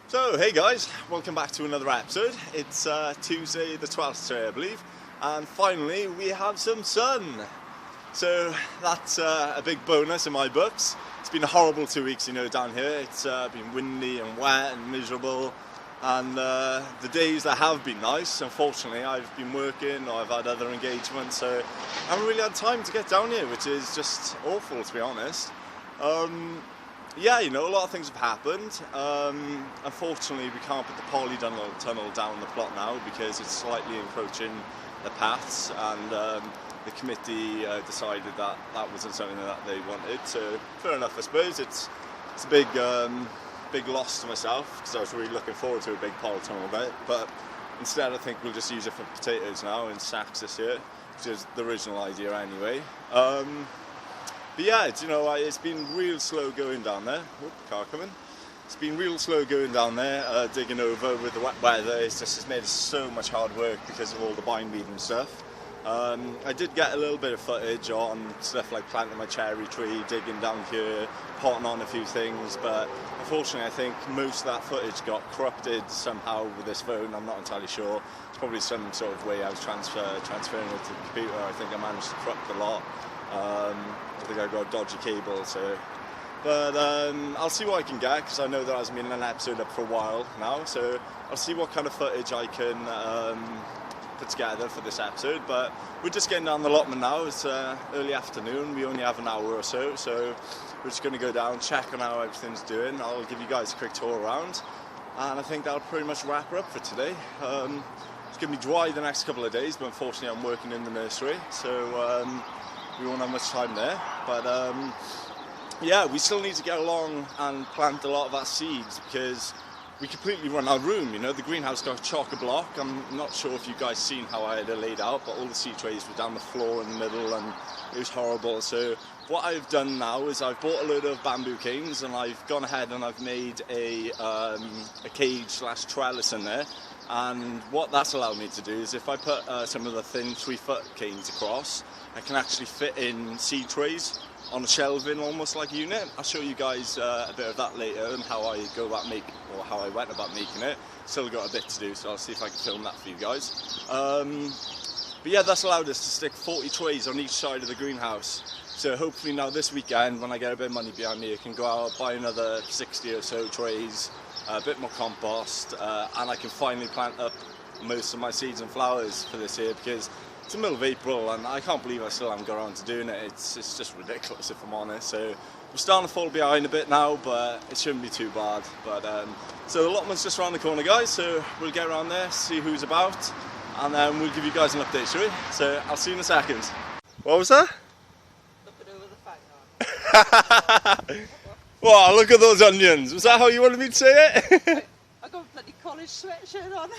So, hey guys, welcome back to another episode. It's Tuesday the 12th today, I believe, and finally we have some sun. So that's a big bonus in my books. It's been a horrible 2 weeks, down here. It's been windy and wet and miserable, and the days that have been nice, unfortunately, I've been working or I've had other engagements, so I haven't really had time to get down here, which is just awful, to be honest. Yeah, a lot of things have happened. Unfortunately, we can't put the polytunnel down the plot now because it's slightly encroaching the paths, and the committee decided that that wasn't something that they wanted. So fair enough, I suppose. It's a big loss to myself because I was really looking forward to a big polytunnel bit. But instead, I think we'll just use it for potatoes now in sacks this year, which is the original idea anyway. But yeah, it's been real slow going down there. Whoop, car coming. It's been real slow going down there, digging over with the wet weather. It's made it so much hard work because of all the bindweed and stuff. I did get a little bit of footage on stuff like planting my cherry tree, digging down here, potting on a few things, but unfortunately I think most of that footage got corrupted somehow with this phone. I'm not entirely sure. It's probably some sort of way I was transferring it to the computer. I think I managed to corrupt a lot. I think I got a dodgy cable, but I'll see what I can get, because I know there hasn't been an episode up for a while now, so I'll see what kind of footage I can put together for this episode. But we're just getting down the allotment now. It's early afternoon, we only have an hour or so we're just going to go down, check on how everything's doing. I'll give you guys a quick tour around, and I think that'll pretty much wrap her up for today. It's going to be dry the next couple of days, but unfortunately I'm working in the nursery, so we won't have much time there. But yeah, we still need to get along and plant a lot of our seeds because we completely run out of room. The greenhouse got chock-a-block. I'm not sure if you guys seen how I had it laid out, but all the seed trays were down the floor in the middle and it was horrible. So what I've done now is I've bought a load of bamboo canes and I've gone ahead and I've made a cage/trellis in there. And what that's allowed me to do is if I put some of the thin 3-foot canes across, I can actually fit in seed trays on a shelving, almost like a unit. I'll show you guys a bit of that later and how I go about how I went about making it. Still got a bit to do, so I'll see if I can film that for you guys. But yeah, that's allowed us to stick 40 trays on each side of the greenhouse. So hopefully now this weekend, when I get a bit of money behind me, I can go out, buy another 60 or so trays, a bit more compost, and I can finally plant up most of my seeds and flowers for this year, because it's the middle of April and I can't believe I still haven't got around to doing it. It's just ridiculous, if I'm honest. So we're starting to fall behind a bit now, but it shouldn't be too bad. But so the allotment's just around the corner, guys, so we'll get around there, see who's about, and then we'll give you guys an update, shall we? So I'll see you in a second. What was that? Looking over the fat yard. Wow, look at those onions. Was that how you wanted me to say it? I got a bloody college sweatshirt on.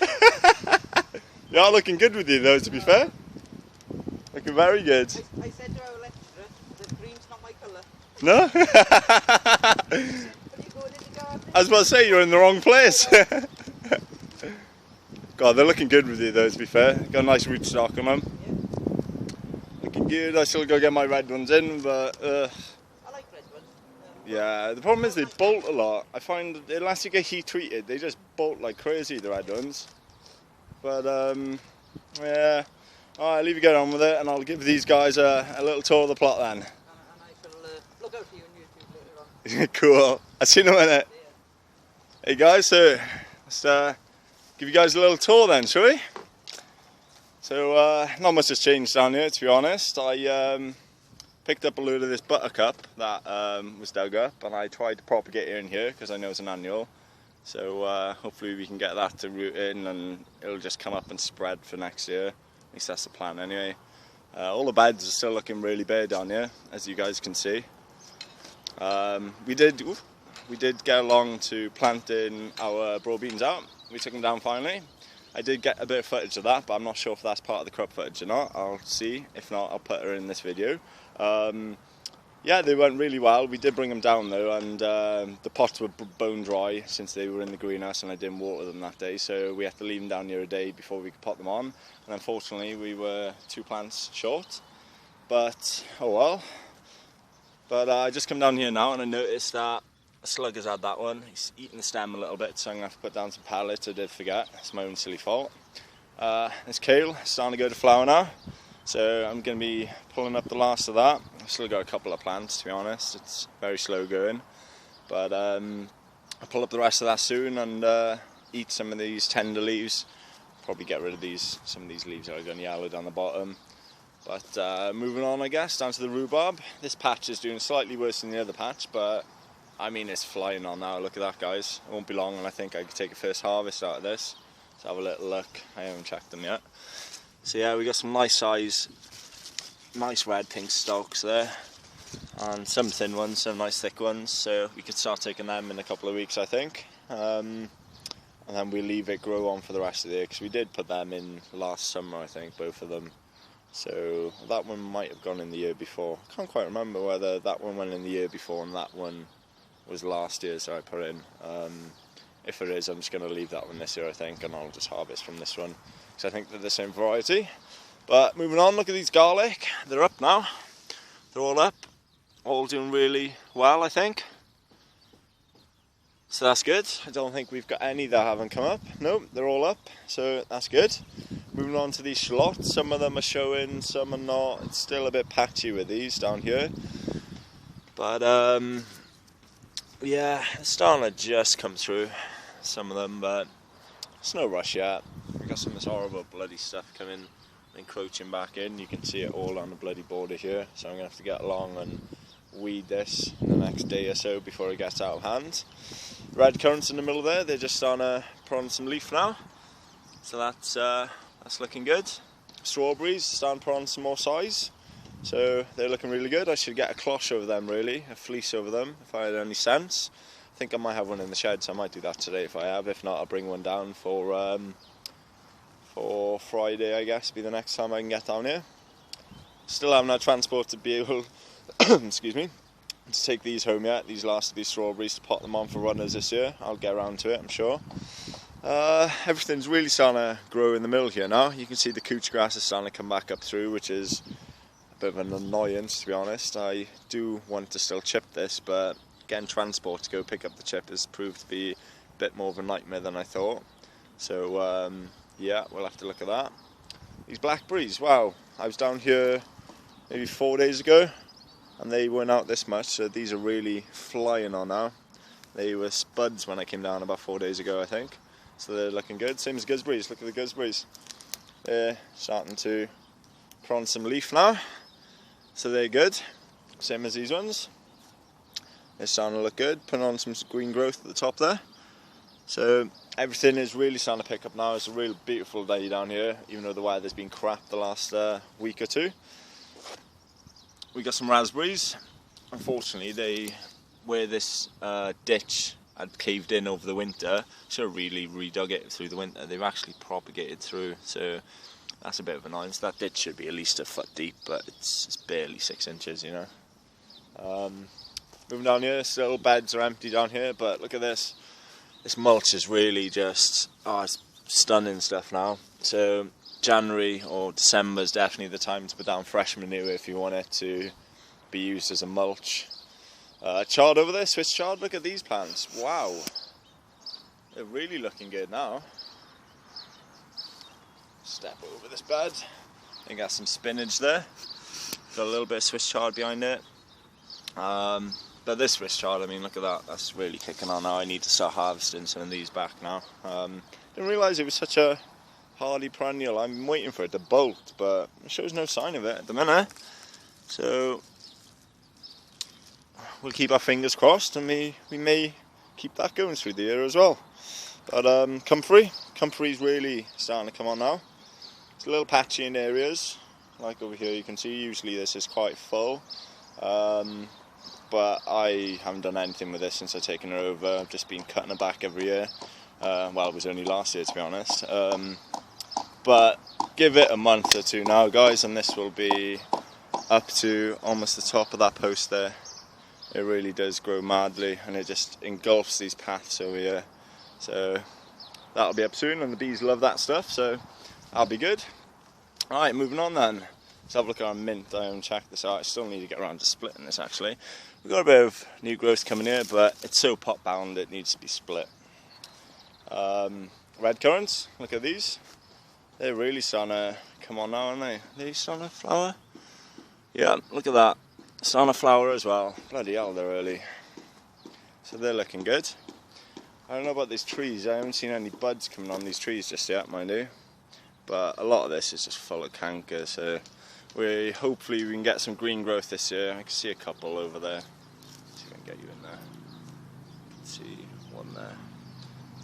You are looking good with you though, to be fair. Looking very good. I said to our lecturer, the green's not my colour. No? But you going in the garden? I was about to say, you're in the wrong place. God, they're looking good with you though, to be fair. Got a nice rootstock on them. Yeah. Looking good. I still got to get my red ones in, but I like red ones. yeah, the problem is they bolt a lot. I find that unless you get heat treated, they just bolt like crazy, the red ones. But yeah, alright, I'll leave you get on with it, and I'll give these guys a little tour of the plot then. And I shall look out for you on YouTube later on. Cool. I'll see you in a minute. Yeah. Hey guys, so let's give you guys a little tour then, shall we? So not much has changed down here, to be honest. I picked up a load of this buttercup that was dug up, and I tried to propagate it in here because I know it's an annual. So hopefully we can get that to root in and it'll just come up and spread for next year. At least that's the plan anyway. All the beds are still looking really bare down here, as you guys can see. We did get along to planting our broad beans out. We took them down finally. I did get a bit of footage of that, but I'm not sure if that's part of the crop footage or not. I'll see. If not, I'll put her in this video. Yeah, they went really well. We did bring them down though, and the pots were bone dry since they were in the greenhouse and I didn't water them that day, so we had to leave them down here a day before we could pot them on, and unfortunately we were 2 plants short, but oh well. But I just come down here now and I noticed that a slug has had that one. He's eaten the stem a little bit, so I'm going to have to put down some pallets. I did forget. It's my own silly fault. This kale is starting to go to flower now, so I'm going to be pulling up the last of that. I've still got a couple of plants, to be honest. It's very slow going, but I'll pull up the rest of that soon and eat some of these tender leaves. Probably get rid of some of these leaves that are going yellow down the bottom. But moving on, I guess, down to the rhubarb. This patch is doing slightly worse than the other patch, but I mean, it's flying on now. Look at that, guys. It won't be long and I think I could take a first harvest out of this. Let's have a little look. I haven't checked them yet. So yeah, we got some nice size, nice red pink stalks there, and some thin ones, some nice thick ones, so we could start taking them in a couple of weeks, I think. And then we'll leave it grow on for the rest of the year, because we did put them in last summer, I think, both of them. So that one might have gone in the year before. I can't quite remember whether that one went in the year before and that one was last year, so I put in. If it is, I'm just going to leave that one this year, I think, and I'll just harvest from this one, because I think they're the same variety. But moving on, look at these garlic. They're up now. They're all up. All doing really well, I think. So that's good. I don't think we've got any that haven't come up. Nope, they're all up, so that's good. Moving on to these shallots. Some of them are showing, some are not. It's still a bit patchy with these down here. But yeah, it's starting to just come through, some of them, but it's no rush yet. We've got some of this horrible bloody stuff coming, encroaching back in. You can see it all on the bloody border here, so I'm going to have to get along and weed this in the next day or so before it gets out of hand. Red currants in the middle there, they're just starting to put on some leaf now, so that's looking good. Strawberries starting to put on some more size, so they're looking really good. I should get a cloche over them, really, a fleece over them, if I had any sense. I think I might have one in the shed, so I might do that today if I have. If not, I'll bring one down for Friday, I guess, be the next time I can get down here. Still haven't had transport to be able excuse me, to take these home yet, these last of these strawberries, to pot them on for runners this year. I'll get around to it, I'm sure. Everything's really starting to grow in the middle here now. You can see the couch grass is starting to come back up through, which is a bit of an annoyance, to be honest. I do want to still chip this, but getting transport to go pick up the chip has proved to be a bit more of a nightmare than I thought. So yeah, we'll have to look at that. These blackberries, wow, I was down here maybe 4 days ago and they weren't out this much, so these are really flying on now. They were spuds when I came down about 4 days ago, I think, so they're looking good. Same as gooseberries. Look at the gooseberries, they're starting to put on some leaf now, so they're good. Same as these ones, they're starting to look good, putting on some green growth at the top there. So everything is really starting to pick up now. It's a real beautiful day down here, even though the weather's been crap the last week or two. We got some raspberries. Unfortunately, where this ditch had caved in over the winter, should have really redug it through the winter. They've actually propagated through, so that's a bit of an annoyance. That ditch should be at least a foot deep, but it's barely 6 inches, you know. Moving down here, still beds are empty down here, but look at this. This mulch is really just, it's stunning stuff now. So January or December is definitely the time to put down fresh manure if you want it to be used as a mulch. Chard over there, Swiss chard, look at these plants. Wow, they're really looking good now. Step over this bed. I think got some spinach there. Got a little bit of Swiss chard behind it. But this Swiss chard, I mean, look at that. That's really kicking on now. I need to start harvesting some of these back now. Didn't realise it was such a hardy perennial. I'm waiting for it to bolt, but it shows no sign of it at the minute. So we'll keep our fingers crossed, and we may keep that going through the year as well. But comfrey's really starting to come on now. It's a little patchy in areas, like over here you can see. Usually this is quite full. But I haven't done anything with this since I've taken her over. I've just been cutting her back every year. Well, it was only last year, to be honest. But give it a month or two now, guys, and this will be up to almost the top of that post there. It really does grow madly, and it just engulfs these paths over here. So that'll be up soon, and the bees love that stuff, so that'll be good. Alright, moving on then. Let's have a look at our mint. I haven't checked this out. I still need to get around to splitting this, actually. We've got a bit of new growth coming here, but it's so pot bound it needs to be split. Red currants, look at these. They're really starting to come on now, aren't they? They're starting to flower. Yeah, look at that. Starting to flower as well. Bloody hell, they're early. So they're looking good. I don't know about these trees. I haven't seen any buds coming on these trees just yet, mind you. But a lot of this is just full of canker, so hopefully we can get some green growth this year. I can see a couple over there. Let's see if I can get you in there. I can see one there.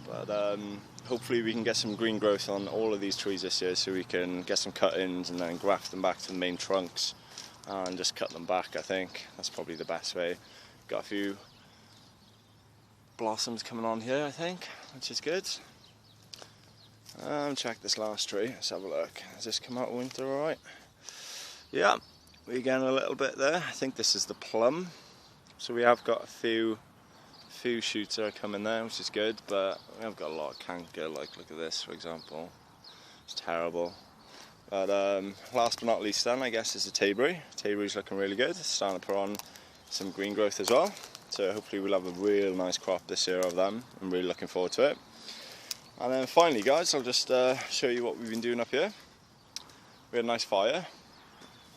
But hopefully we can get some green growth on all of these trees this year, so we can get some cut-ins and then graft them back to the main trunks and just cut them back. I think that's probably the best way. Got a few blossoms coming on here, I think, which is good. Check this last tree. Let's have a look. Has this come out of winter all right? Yeah, we're getting a little bit there. I think this is the plum. So we have got a few shoots that are coming there, which is good, but we have got a lot of canker. Like, look at this, for example. It's terrible. But last but not least then, I guess, is the tayberry. Tayberry's looking really good. It's starting to put on some green growth as well. So hopefully we'll have a real nice crop this year of them. I'm really looking forward to it. And then finally, guys, I'll just show you what we've been doing up here. We had a nice fire.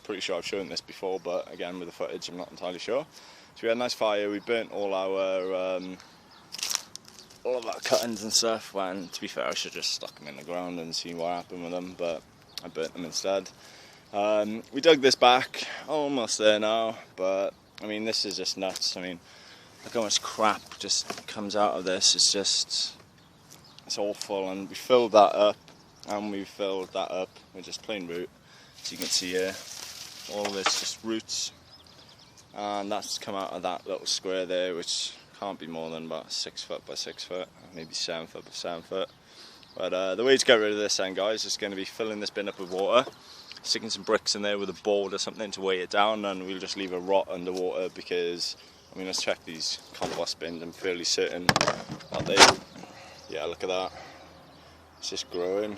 Pretty sure I've shown this before, but again, with the footage, I'm not entirely sure. So we had a nice fire. We burnt all of our cut-ins and stuff. When, to be fair, I should have just stuck them in the ground and seen what happened with them, but I burnt them instead. We dug this back, almost there now, but I mean, this is just nuts. I mean, look how much crap just comes out of this. It's awful, and we filled that up, and we filled that up with just plain root. As you can see here, all of it's just roots, and that's come out of that little square there, which can't be more than about 6 foot by 6 foot, maybe 7 foot by 7 foot. But the way to get rid of this then, guys, is going to be filling this bin up with water, sticking some bricks in there with a board or something to weigh it down, and we'll just leave it rot underwater, because, I mean, let's check these compost bins. I'm fairly certain that they, yeah, look at that, it's just growing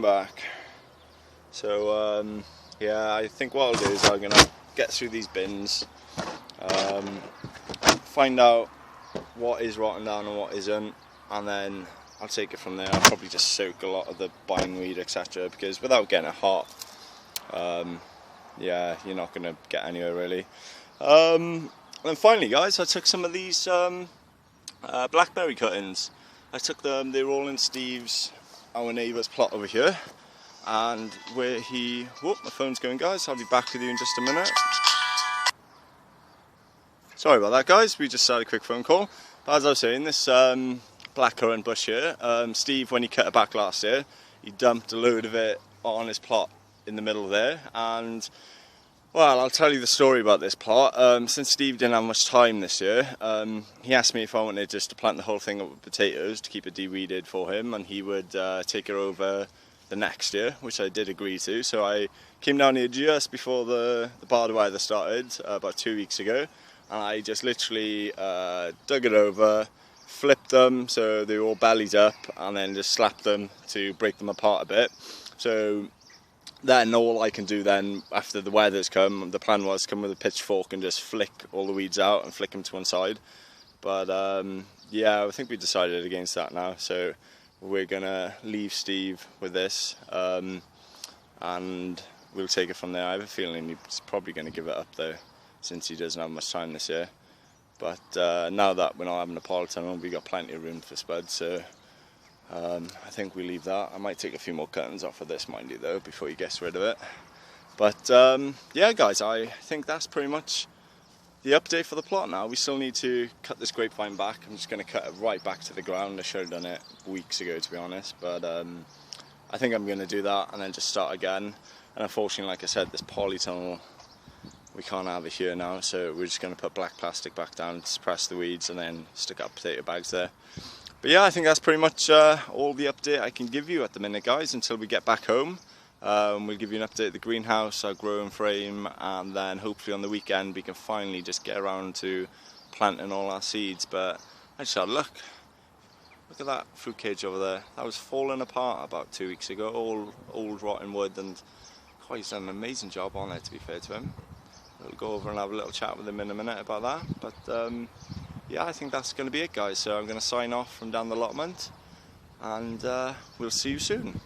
back. So yeah, I think what I'll do is I'm going to get through these bins, find out what is rotting down and what isn't, and then I'll take it from there. I'll probably just soak a lot of the bindweed, etc., because without getting it hot, yeah, you're not going to get anywhere really. And then finally, guys, I took some of these blackberry cuttings. I took them, they were all in Steve's, our neighbour's plot over here, and where he, whoop, my phone's going, guys, I'll be back with you in just a minute. Sorry about that, guys, we just had a quick phone call. But as I was saying, this blackcurrant bush here, Steve, when he cut it back last year, he dumped a load of it on his plot in the middle there, and well, I'll tell you the story about this plot. Since Steve didn't have much time this year, he asked me if I wanted just to plant the whole thing up with potatoes to keep it de-weeded for him, and he would take it over the next year, which I did agree to. So I came down here just before the bad weather started, about 2 weeks ago, and I just literally dug it over, flipped them so they were all bellied up, and then just slapped them to break them apart a bit. So then all I can do then, after the weather's come, the plan was to come with a pitchfork and just flick all the weeds out and flick them to one side. But yeah, I think we decided against that now, so we're gonna leave Steve with this, and we'll take it from there. I have a feeling he's probably going to give it up though, since he doesn't have much time this year. But now that we're not having a polytunnel, we've got plenty of room for spuds, so I think we leave that. I might take a few more curtains off of this, mind you, though, before he gets rid of it. But yeah, guys, I think that's pretty much the update for the plot now. We still need to cut this grapevine back. I'm just going to cut it right back to the ground. I should have done it weeks ago, to be honest, but I think I'm going to do that and then just start again. And unfortunately, like I said, this polytunnel, we can't have it here now, so we're just going to put black plastic back down to suppress the weeds and then stick up potato bags there. But yeah, I think that's pretty much all the update I can give you at the minute, guys, until we get back home. We'll give you an update of the greenhouse, our growing frame, and then hopefully on the weekend we can finally just get around to planting all our seeds. But I just had a look. Look at that fruit cage over there. That was falling apart about 2 weeks ago, all old rotten wood, and quite, he's done an amazing job on it, to be fair to him. we'll go over and have a little chat with him in a minute about that. But yeah, I think that's going to be it, guys. So I'm going to sign off from down the allotment, and we'll see you soon.